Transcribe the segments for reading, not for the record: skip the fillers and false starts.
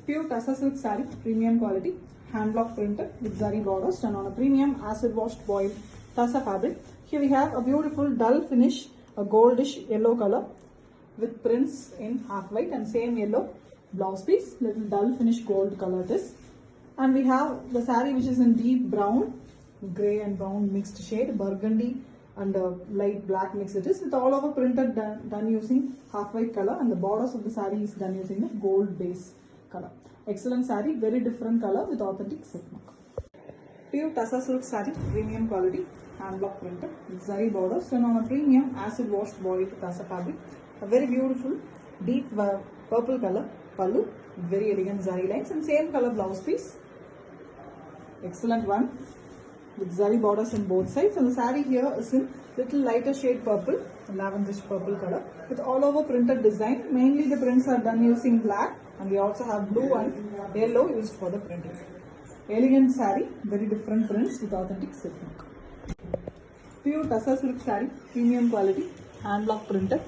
Pure Tassa silk saree, premium quality, hand block printed with zari borders done on a premium acid washed boiled Tassa fabric. Here we have a beautiful dull finish, a goldish yellow color with prints in half white and same yellow blouse piece, little dull finish gold color it is. And we have the saree which is in deep brown, grey and brown mixed shade, burgundy and light black mix it is, with all over printed done using half white color, and the borders of the saree is done using the gold base color. Excellent saree, very different color with authentic silk mark. Pure Tassa silk saree, premium quality, hand block printed with zari borders done on a premium acid washed boiled Tassa fabric. A very beautiful deep purple color pallu, very elegant zari lines, and same color blouse piece. Excellent one with zari borders on both sides, and the saree here is in little lighter shade purple, lavenderish purple color with all over printed design. Mainly the prints are done using black, and we also have blue and yellow used for the printing. Elegant saree, very different prints with authentic silk mark. Pure Tassa silk saree, premium quality, hand block printed,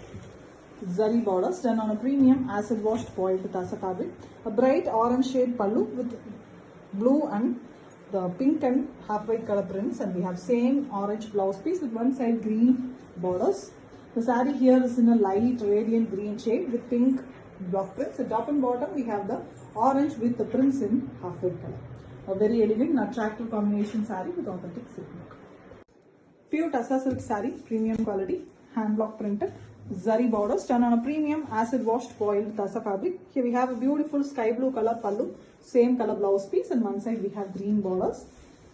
zari borders done on a premium acid washed boiled Tassa fabric. A bright orange shade pallu with blue and the pink and half white color prints, and we have same orange blouse piece with one side green borders. The saree here is in a light radiant green shade with pink block prints. At top and bottom we have the orange with the prints in half white color. A very elegant and attractive combination saree with authentic silk mark. Pure Tassa silk saree, premium quality, hand block printed, zari borders done on a premium acid washed boiled Tassa fabric. Here we have a beautiful sky blue color pallu, same color blouse piece, and one side we have green borders.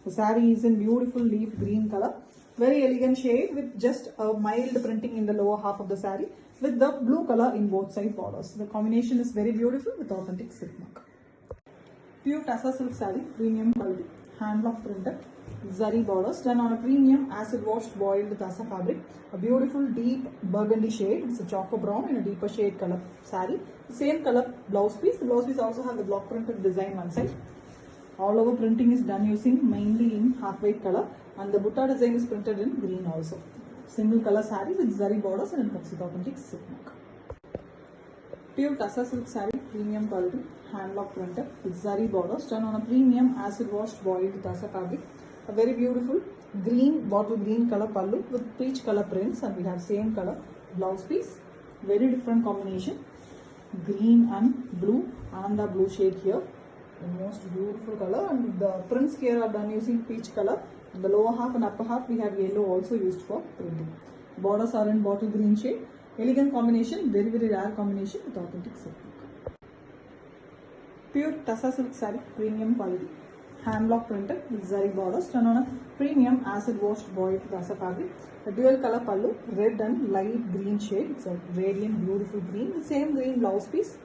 The saree is in beautiful leaf green color, very elegant shade with just a mild printing in the lower half of the saree with the blue color in both side borders. The combination is very beautiful with authentic silk mark. Pure Tassa silk saree, premium quality, hand block printed, zari borders done on a premium acid washed boiled Tassa fabric. A beautiful deep burgundy shade, it's a choco brown in a deeper shade color saree. Same color blouse piece. The blouse piece also has the block printed design one side. All over printing is done using mainly in half white color, and the butta design is printed in green also. Single color saree with zari borders, and it comes with authentic silk mark. Pure Tassa silk saree, premium quality, hand block printed with zari borders done on a premium acid washed boiled Tassa fabric. A very beautiful green, bottle green color pallu with peach color prints, and we have same color blouse piece. Very different combination, green and blue, Ananda blue shade here. The most beautiful color, and the prints here are done using peach color. In the lower half and upper half we have yellow also used for printing. Borders are in bottle green shade. Elegant combination, very rare combination with authentic silk. Pure Tassa silk saree, premium quality, hand block printed with zari borders done on a premium acid washed boiled Tassa fabric. A dual color pallu, red and light green shade. It's a radiant beautiful green. The same green blouse piece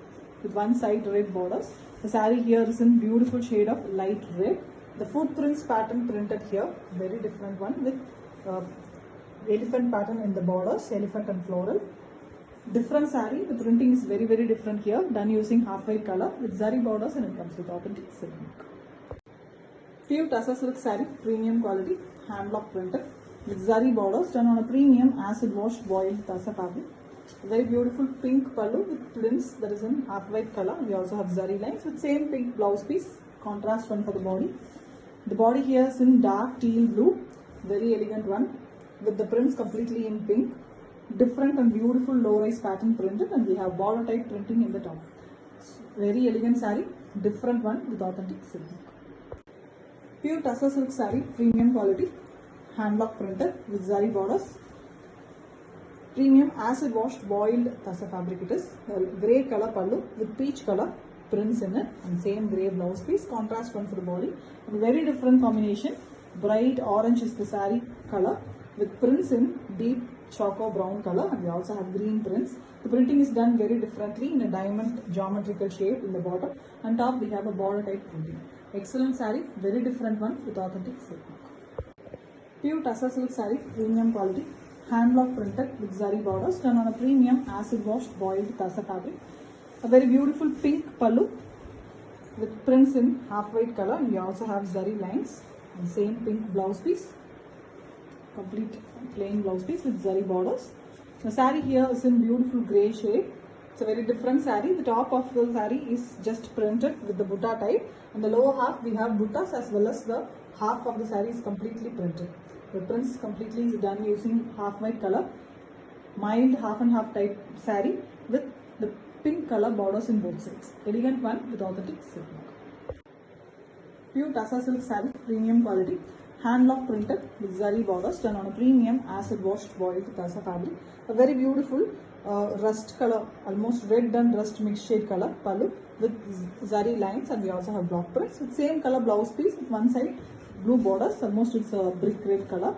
with one side red borders. The saree here is in beautiful shade of light red. The footprints pattern printed here, very different one with elephant pattern in the borders, elephant and floral. Different saree, the printing is very different here, done using half white color with zari borders, and it comes with authentic silk mark. Pure Tassa silk saree, premium quality, hand block printed with zari borders done on a premium acid washed boiled Tassa fabric. A very beautiful pink pallu with prints that is in half white color. We also have zari lines with same pink blouse piece, contrast one for the body. The body here is in dark teal blue, very elegant one with the prints completely in pink. Different and beautiful low rise pattern printed, and we have border type printing in the top. Very elegant saree, different one with authentic silk. Pure Tassa silk saree, premium quality, hand block printed with zari borders. Premium acid washed boiled Tassa fabric it is. Grey color pallu with peach color prints in it, and same grey blouse piece, contrast one for the body. And very different combination, bright orange is the saree color with prints in deep choco brown color, and we also have green prints. The printing is done very differently in a diamond geometrical shape in the bottom, and top we have a border type printing. Excellent saree, very different one with authentic silk mark. Pure Tassa silk saree, premium quality, hand block printed with zari borders done on a premium acid washed boiled Tassa fabric. A very beautiful pink pallu with prints in half white color, and we also have zari lines, and same pink blouse piece, complete plain blouse piece with zari borders. The saree here is in beautiful grey shade, It's a very different saree. The top of the saree is just printed with the butta type, and the lower half we have buttas as well as the half of the saree is completely printed. The prints completely is done using half white color, mild half and half type saree with the pink color borders in both sides. Elegant one with authentic silk mark. Pure Tassa silk saree, premium quality, hand lock printed with zari borders done on a premium acid washed boiled Tassa fabric. A very beautiful rust color, almost red and rust mixed shade color pallu with zari lines, and we also have block prints with same color blouse piece with one side blue borders, almost it's a brick red color,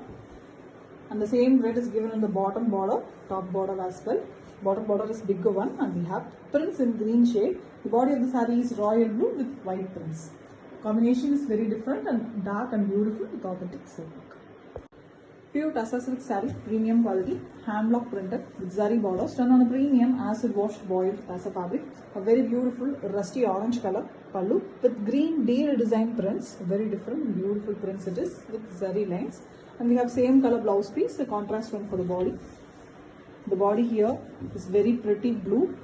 and the same red is given in the bottom border, top border as well. Bottom border is bigger one, and we have prints in green shade. The body of the saree is royal blue with white prints. Combination is very different and dark and beautiful with authentic silk. Pure Tassa silk saree, premium quality, hand block printed with zari borders done on a premium acid washed boiled Tassa fabric. A very beautiful rusty orange color pallu with green deer design prints. Very different and beautiful prints it is with zari lines. And we have same color blouse piece, the contrast one for the body. The body here is very pretty blue,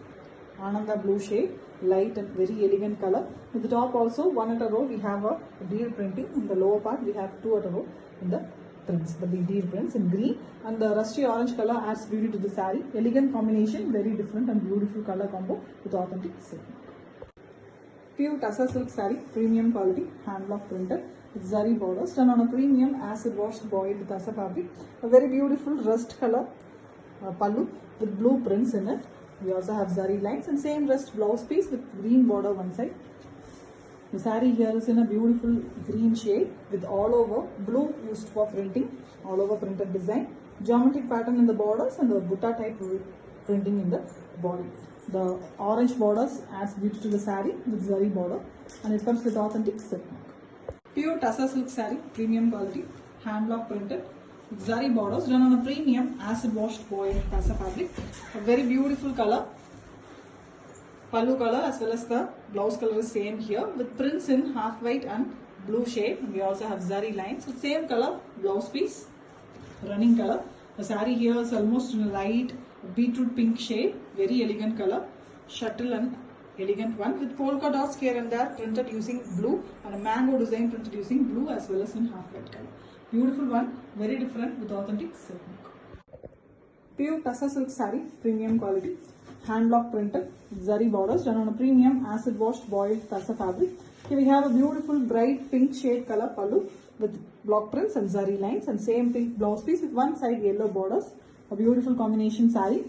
Ananda blue shade, light and very elegant color. With the top also, one at a row we have a deer printing. In the lower part we have two at a row in the prints, the big deer prints in green, and the rusty orange color adds beauty to the saree. Elegant combination, very different and beautiful color combo with authentic silk. Pure Tassa silk saree, premium quality, hand block printed with zari borders done on a premium acid washed boiled Tassa fabric. A very beautiful rust color pallu with blue prints in it. We also have zari lines and same rust blouse piece with green border one side. The saree here is in a beautiful green shade with all over blue used for printing, all over printed design, geometric pattern in the borders and the butta type printing in the body. The orange borders adds beauty to the saree with zari border, and it comes with authentic silk mark. Pure Tassa silk saree, premium quality, hand block printed with zari borders done on a premium acid washed boiled Tassa fabric. A very beautiful color. Pallu color as well as the blouse color is same here with prints in half white and blue shade. We also have zari lines with same color blouse piece, running color. The saree here is almost in a light beetroot pink shade, very elegant color, shuttle and elegant one with polka dots here and there printed using blue, and a mango design printed using blue as well as in half white color. Beautiful one, very different with authentic silk mark. Pure Tassa silk saree, premium quality, hand block printed with zari borders done on a premium acid washed boiled Tassa fabric. Here we have a beautiful bright pink shade color pallu with block prints and zari lines, and same pink blouse piece with one side yellow borders. A beautiful combination saree,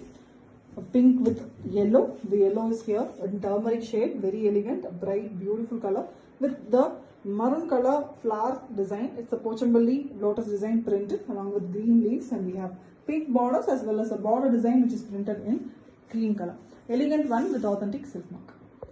a pink with yellow. The yellow is here in turmeric shade, very elegant, a bright beautiful color with the maroon color flower design. It's a Pochambali lotus design printed along with green leaves, and we have pink borders as well as a border design which is printed in cream color. Elegant one with authentic silk mark.